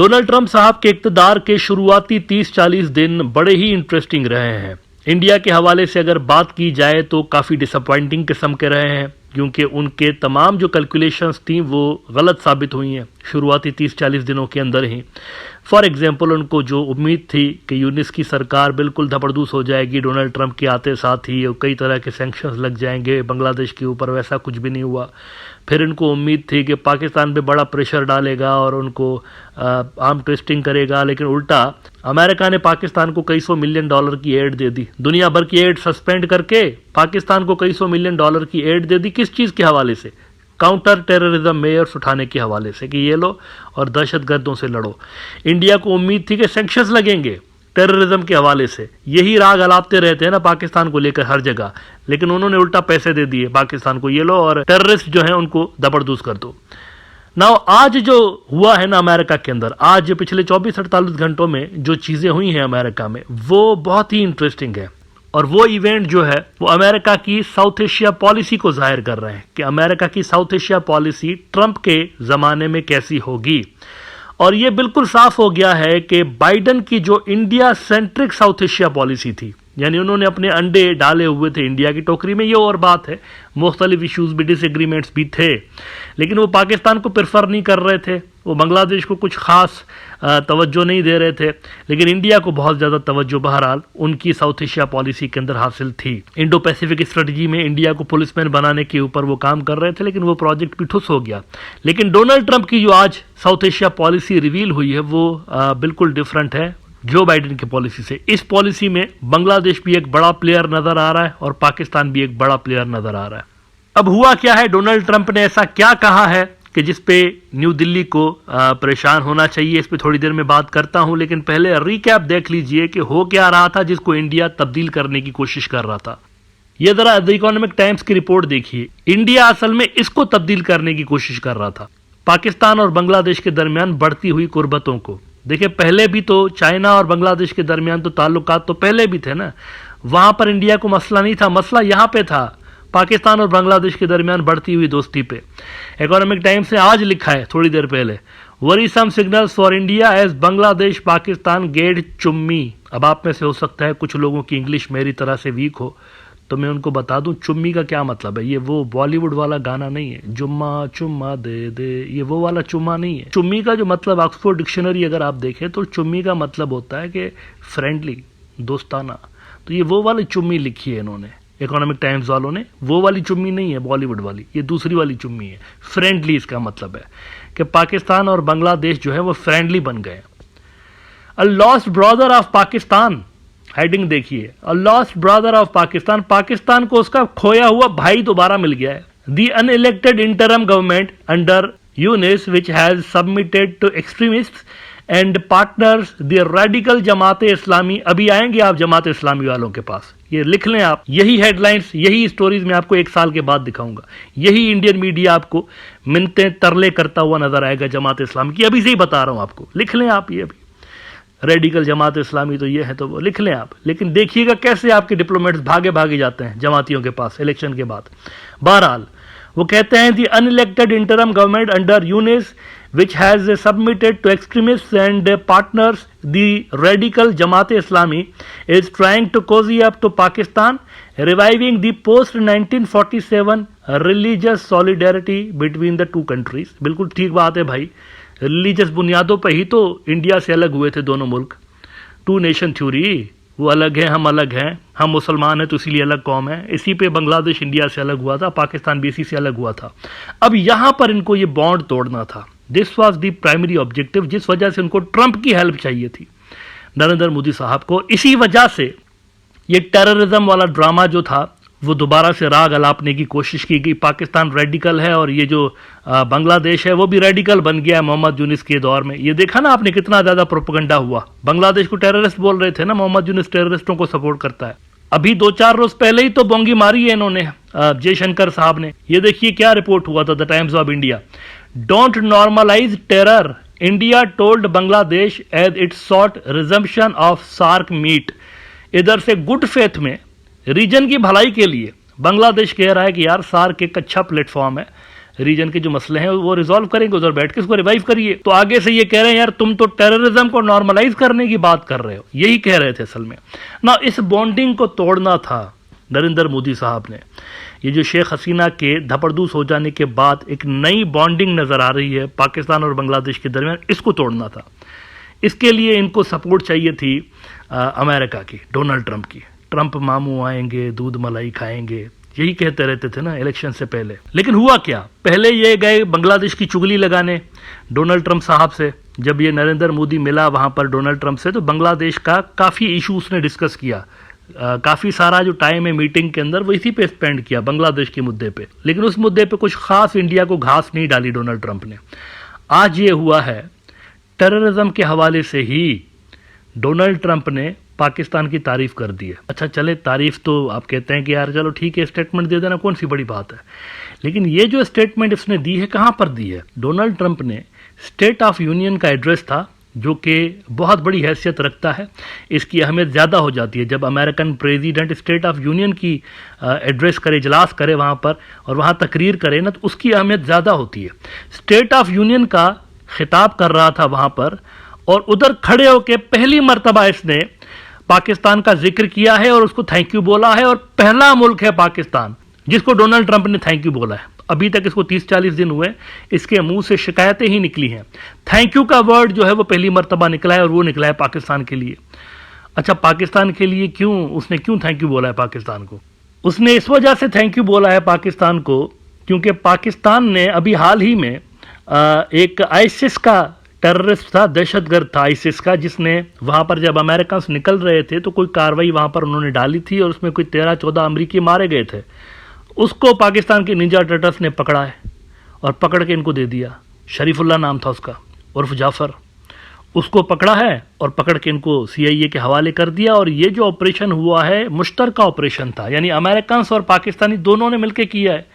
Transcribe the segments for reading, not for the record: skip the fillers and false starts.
Donald Trump साहब के इक़्तिदार के शुरुआती 30-40 दिन बड़े ही इंटरेस्टिंग रहे हैं। इंडिया के हवाले से अगर बात की जाए तो काफ़ी डिसअपॉइंटिंग किस्म के रहे हैं, क्योंकि उनके तमाम जो कैलकुलेशंस थी वो गलत साबित हुई हैं शुरुआती 30-40 दिनों के अंदर ही। फॉर एग्जांपल, उनको जो उम्मीद थी कि यूनिस की सरकार बिल्कुल धपड़दूस हो जाएगी डोनाल्ड ट्रंप के आते साथ ही, और कई तरह के सैंक्शंस लग जाएंगे बांग्लादेश के ऊपर, वैसा कुछ भी नहीं हुआ। फिर इनको उम्मीद थी कि पाकिस्तान पे बड़ा प्रेशर डालेगा और उनको आर्म ट्विस्टिंग करेगा, लेकिन उल्टा अमेरिका ने पाकिस्तान को कई $100 मिलियन की एड दे दी। दुनिया भर की एड सस्पेंड करके पाकिस्तान को कई $100 मिलियन की एड दे दी। किस चीज़ के हवाले से? काउंटर टेररिज्म मेयर्स उठाने के हवाले से कि ये लो और दहशतगर्दों से लड़ो। इंडिया को उम्मीद थी कि सैंक्शंस लगेंगे टेररिज्म के हवाले से, यही राग अलापते रहते हैं ना पाकिस्तान को लेकर हर जगह, लेकिन उन्होंने उल्टा पैसे दे दिए पाकिस्तान को, ये लो और टेररिस्ट जो है उनको दबरदूस कर दो। नाउ आज जो हुआ है ना अमेरिका के अंदर, आज पिछले 24-48 घंटों में जो चीज़ें हुई हैं अमेरिका में, वो बहुत ही इंटरेस्टिंग है। और वो इवेंट जो है वो अमेरिका की साउथ एशिया पॉलिसी को जाहिर कर रहे हैं कि अमेरिका की साउथ एशिया पॉलिसी ट्रंप के ज़माने में कैसी होगी। और ये बिल्कुल साफ हो गया है कि बाइडन की जो India centric south Asia policy थी, यानी उन्होंने अपने अंडे डाले हुए थे इंडिया की टोकरी में, ये और बात है, मुख्तलिफ इशूज़ भी, डिसएग्रीमेंट्स भी थे, लेकिन वो पाकिस्तान को प्रेफर नहीं कर रहे थे, वो बांग्लादेश को कुछ ख़ास तवज्जो नहीं दे रहे थे, लेकिन इंडिया को बहुत ज़्यादा तवज्जो बहरहाल उनकी साउथ एशिया पॉलिसी के अंदर हासिल थी। इंडो पैसिफिक स्ट्रेटजी में इंडिया को पुलिसमैन बनाने के ऊपर वो काम कर रहे थे, लेकिन वो प्रोजेक्ट भी ठुस हो गया। लेकिन डोनाल्ड ट्रंप की जो आज साउथ एशिया पॉलिसी रिवील हुई है वो बिल्कुल डिफरेंट है जो बाइडेन की पॉलिसी से। इस पॉलिसी में बांग्लादेश भी एक बड़ा प्लेयर नज़र आ रहा है और पाकिस्तान भी एक बड़ा प्लेयर नज़र आ रहा है। अब हुआ क्या है, डोनाल्ड ट्रंप ने ऐसा क्या कहा है कि जिस पे न्यू दिल्ली को परेशान होना चाहिए, इस पे थोड़ी देर में बात करता हूं, लेकिन पहले रिकैप देख लीजिए कि हो क्या रहा था जिसको इंडिया तब्दील करने की कोशिश कर रहा था। ये जरा द इकोनॉमिक टाइम्स की रिपोर्ट देखिए। इंडिया असल में इसको तब्दील करने की कोशिश कर रहा था, पाकिस्तान और बांग्लादेश के दरमियान बढ़ती हुई कुर्बतों को। देखिए, पहले भी तो चाइना और बांग्लादेश के दरमियान तो ताल्लुकात तो पहले भी थे ना, वहां पर इंडिया को मसला नहीं था, मसला यहां पे था पाकिस्तान और बांग्लादेश के दरमियान बढ़ती हुई दोस्ती पे। इकोनॉमिक टाइम्स ने आज लिखा है थोड़ी देर पहले, worrisome signals for India as Bangladesh Pakistan get chummy. अब आप में से हो सकता है कुछ लोगों की इंग्लिश मेरी तरह से वीक हो, तो मैं उनको बता दूं चुम्मी का क्या मतलब है। ये वो बॉलीवुड वाला गाना नहीं है, जुम्मा चुम्मा दे दे, ये वो वाला चुम्मा नहीं है। चुम्मी का जो मतलब ऑक्सफोर्ड डिक्शनरी अगर आप देखें तो चुम्मी का मतलब होता है कि फ्रेंडली, दोस्ताना। तो ये वो वाली चुम्मी लिखी है इन्होंने, इकोनॉमिक टाइम्स वालों ने। वो वाली चुम्मी नहीं है बॉलीवुड वाली, ये दूसरी वाली चुम्मी है। फ्रेंडली इसका मतलब है कि पाकिस्तान और बांग्लादेश जो है वो फ्रेंडली बन गए। A lost brother of Pakistan, heading देखिए, a lost brother of Pakistan, Pakistan को उसका खोया हुआ भाई दोबारा मिल गया है। The unelected interim government under Yunus which has submitted to extremists and partners the radical Jamaat Islami. अभी आएंगे आप जमात इस्लामी वालों के पास, ये लिख लें आप। यही हेडलाइंस, यही स्टोरीज मैं आपको 1 साल के बाद दिखाऊंगा। यही इंडियन मीडिया आपको मिन्नतें तरले करता हुआ नजर आएगा जमात इस्लामी की। अभी से ही बता रहा हूं आपको, लिख लें आप ये। अभी रेडिकल जमात इस्लामी तो ये है, तो वो लिख लें आप। लेकिन देखिएगा कैसे आपके डिप्लोमेट्स भागे भागे जाते हैं जमातियों के पास इलेक्शन के बाद। बहरहाल वो कहते हैं the unelected interim government under Yunus which has submitted to extremists and partners the radical Jamaat Islami is trying to cozy up to Pakistan, reviving the post-1947 religious solidarity between the two countries। बिल्कुल ठीक बात है भाई, religious बुनियादों पर ही तो India से अलग हुए थे दोनों मुल्क। 2 नेशन थ्योरी, वो अलग है, हम अलग हैं, हम मुसलमान हैं तो इसीलिए अलग कौम है। इसी पे बांग्लादेश इंडिया से अलग हुआ था, पाकिस्तान भी इसी से अलग हुआ था। अब यहाँ पर इनको ये बॉन्ड तोड़ना था, this was the primary objective, जिस वजह से उनको ट्रंप की हेल्प चाहिए थी नरेंद्र मोदी साहब को। इसी वजह से ये टेररिज्म वाला ड्रामा जो था वो दोबारा से राग अलापने की कोशिश की गई। पाकिस्तान रेडिकल है और ये जो बांग्लादेश है वो भी रेडिकल बन गया है मोहम्मद यूनिस के दौर में। ये देखा ना आपने कितना ज़्यादा प्रोपेगेंडा हुआ, बांग्लादेश को टेररिस्ट बोल रहे थे ना, मोहम्मद यूनिस टेररिस्टों को सपोर्ट करता है। अभी 2-4 रोज पहले ही तो बोंगी मारी है इन्होंने जयशंकर साहब ने। ये देखिए क्या रिपोर्ट हुआ था the Times of India, don't normalize terror, India told Bangladesh as it sought resumption of SAARC meet. इधर से गुड फेथ में रीजन की भलाई के लिए बांग्लादेश कह रहा है कि यार सार्क एक अच्छा प्लेटफॉर्म है, रीजन के जो मसले हैं वो रिजॉल्व करेंगे, उधर बैठ के उसको रिवाइव करिए। तो आगे से ये कह रहे हैं यार तुम तो टेररिज्म को नॉर्मलाइज करने की बात कर रहे हो, यही कह रहे थे असल में ना। इस बॉन्डिंग को तोड़ना था नरेंद्र मोदी साहब ने। ये जो शेख हसीना के धपड़दूस हो जाने के बाद एक नई बॉन्डिंग नजर आ रही है पाकिस्तान और बांग्लादेश के दरमियान, इसको तोड़ना था। इसके लिए इनको सपोर्ट चाहिए थी अमेरिका की, डोनाल्ड ट्रंप की। ट्रंप मामू आएंगे, दूध मलाई खाएंगे, यही कहते रहते थे ना इलेक्शन से पहले। लेकिन हुआ क्या, पहले ये गए बांग्लादेश की चुगली लगाने डोनाल्ड ट्रंप साहब से। जब ये नरेंद्र मोदी मिला वहां पर डोनाल्ड ट्रंप से, तो बांग्लादेश का काफ़ी इशू उसने डिस्कस किया। काफ़ी सारा जो टाइम है मीटिंग के अंदर वो इसी पे स्पेंड किया, बांग्लादेश के मुद्दे पे। लेकिन उस मुद्दे पे कुछ खास इंडिया को घास नहीं डाली डोनाल्ड ट्रंप ने। आज ये हुआ है, टेररिज्म के हवाले से ही डोनाल्ड ट्रंप ने पाकिस्तान की तारीफ कर दी है। अच्छा चले, तारीफ तो आप कहते हैं कि यार चलो ठीक है स्टेटमेंट दे देना, कौन सी बड़ी बात है। लेकिन ये जो स्टेटमेंट इसने दी है, कहाँ पर दी है? डोनाल्ड ट्रंप ने स्टेट ऑफ यूनियन का एड्रेस था, जो कि बहुत बड़ी हैसियत रखता है। इसकी अहमियत ज़्यादा हो जाती है जब American president state of union की एड्रेस करे, इजलास करे वहाँ पर, और वहाँ तकरीर करे ना, तो उसकी अहमियत ज़्यादा होती है। स्टेट ऑफ यूनियन का खिताब कर रहा था वहाँ पर, और उधर खड़े होकर पहली मर्तबा इसने पाकिस्तान का जिक्र किया है और उसको थैंक यू बोला है। और पहला मुल्क है पाकिस्तान जिसको डोनाल्ड ट्रंप ने थैंक यू बोला है। अभी तक इसको 30-40 दिन हुए, इसके मुंह से शिकायतें ही निकली हैं। थैंक यू का वर्ड जो है वो पहली मर्तबा निकला है, और वो निकला है पाकिस्तान के लिए। अच्छा, पाकिस्तान के लिए उसने क्यों थैंक यू बोला है पाकिस्तान को? उसने इस वजह से थैंक यू बोला है पाकिस्तान को क्योंकि पाकिस्तान ने अभी हाल ही में एक आईसिस का टेररिस्ट था, दहशतगर्द था आईसिस का, जिसने वहाँ पर जब अमेरिकन निकल रहे थे तो कोई कार्रवाई वहाँ पर उन्होंने डाली थी, और उसमें कोई 13-14 अमरीकी मारे गए थे। उसको पाकिस्तान के निंजा टर्टल्स ने पकड़ा है और पकड़ के इनको दे दिया। शरीफुल्लाह नाम था उसका, उर्फ जाफ़र। उसको पकड़ा है और पकड़ के इनको CIA के हवाले कर दिया। और ये जो ऑपरेशन हुआ है मुश्तरका ऑपरेशन था, यानी अमेरिकन और पाकिस्तानी दोनों ने मिलकर किया है।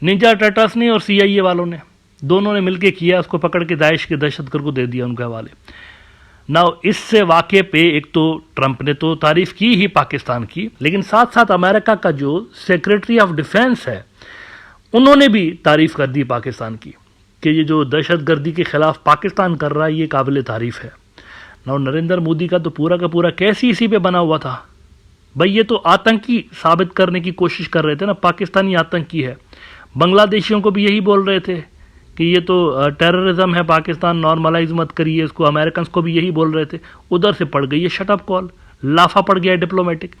निंजा टर्टल्स ने और CIA वालों ने, दोनों ने मिलकर किया। उसको पकड़ के दाइश के दहशतगर्द को दे दिया उनके हवाले। ना इससे वाक़े पे एक तो ट्रंप ने तो तारीफ की ही पाकिस्तान की, लेकिन साथ साथ अमेरिका का जो सेक्रेटरी ऑफ डिफेंस है उन्होंने भी तारीफ कर दी पाकिस्तान की, कि ये जो दहशतगर्दी के खिलाफ पाकिस्तान कर रहा है ये काबिल तारीफ है। ना नरेंद्र मोदी का तो पूरा का पूरा केस ही इसी पे बना हुआ था। भाई ये तो आतंकी साबित करने की कोशिश कर रहे थे ना, पाकिस्तानी आतंकी है। बांग्लादेशियों को भी यही बोल रहे थे कि ये तो टेररिज्म है, पाकिस्तान नॉर्मलाइज मत करिए इसको। अमेरिकन को भी यही बोल रहे थे। उधर से पड़ गई ये शटअप कॉल, लाफा पड़ गया डिप्लोमेटिक।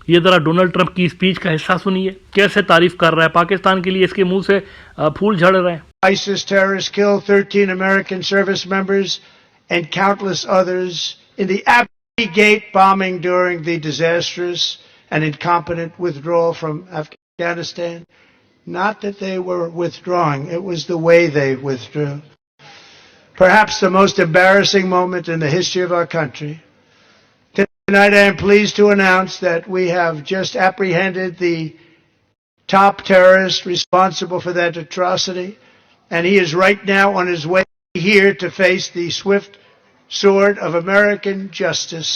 ये जरा डोनाल्ड ट्रंप की स्पीच का हिस्सा सुनिए, कैसे तारीफ कर रहा है पाकिस्तान के लिए, इसके मुंह से फूल झड़ रहे हैं। ISIS terrorists killed 13 American service members and countless others in the Abbey Gate bombing during the disastrous and incompetent withdrawal from Afghanistan. Not that they were withdrawing, it was the way they withdrew. Perhaps the most embarrassing moment in the history of our country. Tonight I am pleased to announce that we have just apprehended the top terrorist responsible for that atrocity, and he is right now on his way here to face the swift sword of American justice.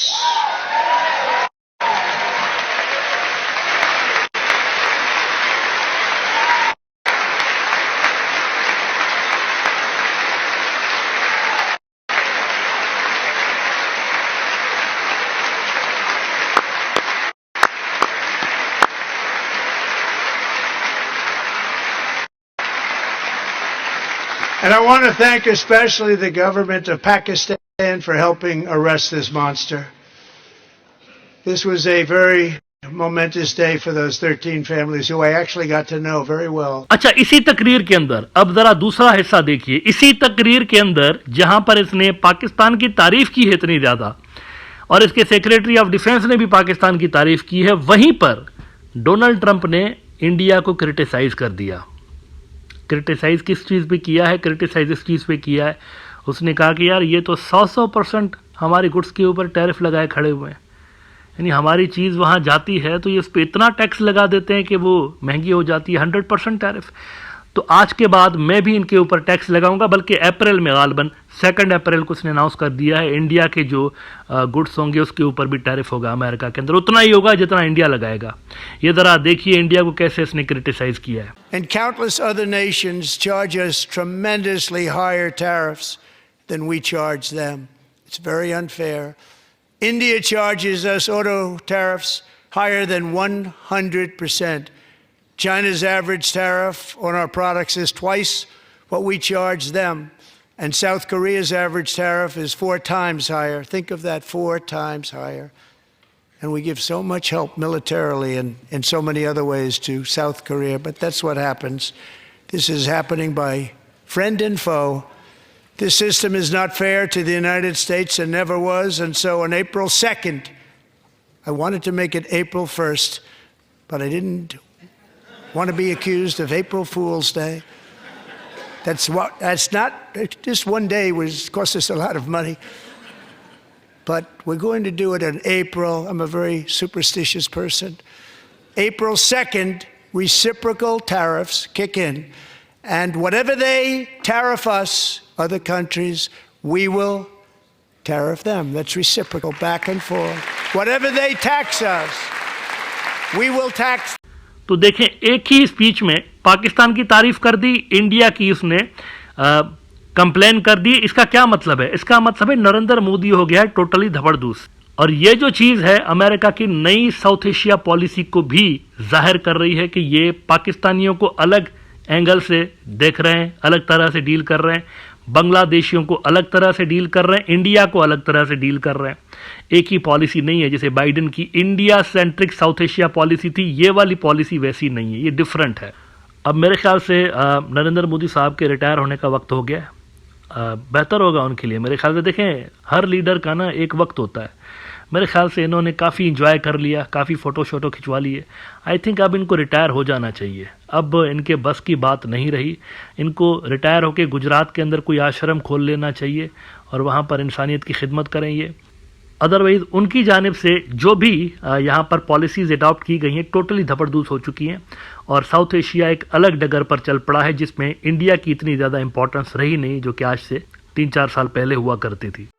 And I want to thank especially the government of Pakistan for helping arrest this monster. This was a very momentous day for those 13 families who I actually got to know very well. अच्छा, इसी तकरीर के अंदर अब जरा दूसरा हिस्सा देखिए। इसी तकरीर के अंदर जहां पर इसने पाकिस्तान की तारीफ की है इतनी ज्यादा, और इसके सेक्रेटरी ऑफ डिफेंस ने भी पाकिस्तान की तारीफ की है, वहीं पर डोनाल्ड ट्रंप ने इंडिया को क्रिटिसाइज कर दिया। क्रिटिसाइज किस चीज़ पे किया है? क्रिटिसाइज इस चीज़ पे किया है, उसने कहा कि यार ये तो 100% हमारी गुड्स के ऊपर टैरिफ लगाए खड़े हुए हैं, यानी हमारी चीज़ वहाँ जाती है तो ये उस पर इतना टैक्स लगा देते हैं कि वो महंगी हो जाती है, 100% टैरिफ। तो आज के बाद मैं भी इनके ऊपर टैक्स लगाऊंगा, बल्कि अप्रैल में गालबन 2 अप्रैल को उसने अनाउंस कर दिया है इंडिया के जो गुड्स होंगे उसके ऊपर भी टैरिफ होगा अमेरिका के अंदर, उतना ही होगा जितना इंडिया लगाएगा। ये जरा देखिए इंडिया को कैसे इसने क्रिटिसाइज किया है। And countless other nations charge us tremendously higher tariffs than we charge them. It's very unfair. India charges us auto tariffs higher than 100%. China's average tariff on our products is twice what we charge them. And South Korea's average tariff is 4 times higher. Think of that, 4 times higher. And we give so much help militarily and in so many other ways to South Korea. But that's what happens. This is happening by friend and foe. This system is not fair to the United States and never was. And so on April 2nd, I wanted to make it April 1st, but I didn't want to be accused of April Fool's Day. That's not, just one day cost us a lot of money. But we're going to do it in April. I'm a very superstitious person. April 2nd, reciprocal tariffs kick in. And whatever they tariff us, other countries, we will tariff them. That's reciprocal, back and forth. Whatever they tax us, we will tax. तो देखें, एक ही speech में पाकिस्तान की तारीफ कर दी, India की उसने complain कर दी। इसका क्या मतलब है? इसका मतलब है नरेंद्र मोदी हो गया है टोटली धबड़दूस। और ये जो चीज़ है अमेरिका की नई साउथ एशिया पॉलिसी को भी जाहिर कर रही है कि ये पाकिस्तानियों को अलग एंगल से देख रहे हैं, अलग तरह से डील कर रहे हैं, बांग्लादेशियों को अलग तरह से डील कर रहे हैं, इंडिया को अलग तरह से डील कर रहे हैं। एक ही पॉलिसी नहीं है। जैसे बाइडेन की India centric south Asia policy थी, ये वाली पॉलिसी वैसी नहीं है, ये डिफरेंट है। अब मेरे ख्याल से नरेंद्र मोदी साहब के रिटायर होने का वक्त हो गया है। बेहतर होगा उनके लिए मेरे ख्याल से। देखें, हर लीडर का ना एक वक्त होता है। मेरे ख्याल से इन्होंने काफ़ी इंजॉय कर लिया, काफ़ी फ़ोटो शोटो खिंचवा लिए। आई थिंक अब इनको रिटायर हो जाना चाहिए। अब इनके बस की बात नहीं रही। इनको रिटायर होकर गुजरात के अंदर कोई आश्रम खोल लेना चाहिए और वहाँ पर इंसानियत की खिदमत करें ये। अदरवाइज़ उनकी जानिब से जो भी यहाँ पर पॉलिसीज़ अडॉप्ट की गई हैं टोटली धपड़दूस हो चुकी हैं और साउथ एशिया एक अलग डगर पर चल पड़ा है जिसमें इंडिया की इतनी ज़्यादा इंपॉर्टेंस रही नहीं जो कि आज से 3-4 साल पहले हुआ करती थी।